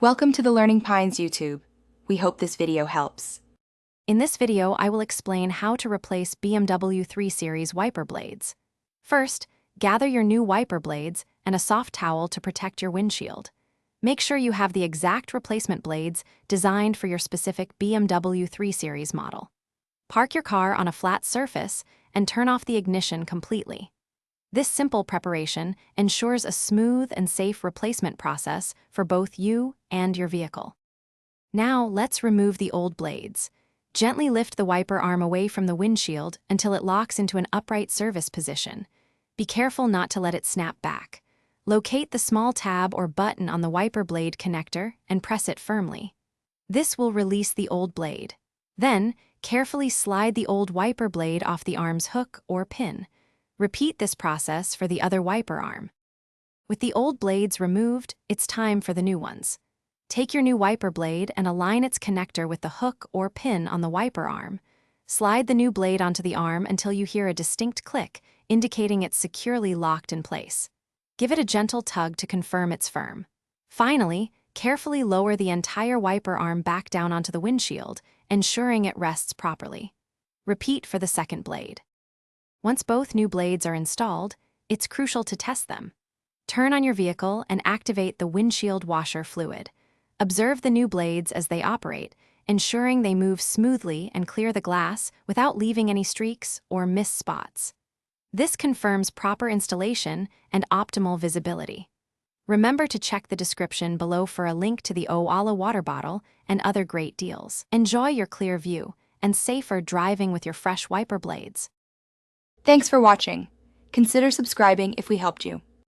Welcome to the Learning Pines YouTube. We hope this video helps. In this video, I will explain how to replace BMW 3 Series wiper blades. First, gather your new wiper blades and a soft towel to protect your windshield. Make sure you have the exact replacement blades designed for your specific BMW 3 Series model. Park your car on a flat surface and turn off the ignition completely. This simple preparation ensures a smooth and safe replacement process for both you and your vehicle. Now, let's remove the old blades. Gently lift the wiper arm away from the windshield until it locks into an upright service position. Be careful not to let it snap back. Locate the small tab or button on the wiper blade connector and press it firmly. This will release the old blade. Then, carefully slide the old wiper blade off the arm's hook or pin. Repeat this process for the other wiper arm. With the old blades removed, it's time for the new ones. Take your new wiper blade and align its connector with the hook or pin on the wiper arm. Slide the new blade onto the arm until you hear a distinct click, indicating it's securely locked in place. Give it a gentle tug to confirm it's firm. Finally, carefully lower the entire wiper arm back down onto the windshield, ensuring it rests properly. Repeat for the second blade. Once both new blades are installed, it's crucial to test them. Turn on your vehicle and activate the windshield washer fluid. Observe the new blades as they operate, ensuring they move smoothly and clear the glass without leaving any streaks or missed spots. This confirms proper installation and optimal visibility. Remember to check the description below for a link to the Owala water bottle and other great deals. Enjoy your clear view and safer driving with your fresh wiper blades. Thanks for watching. Consider subscribing if we helped you.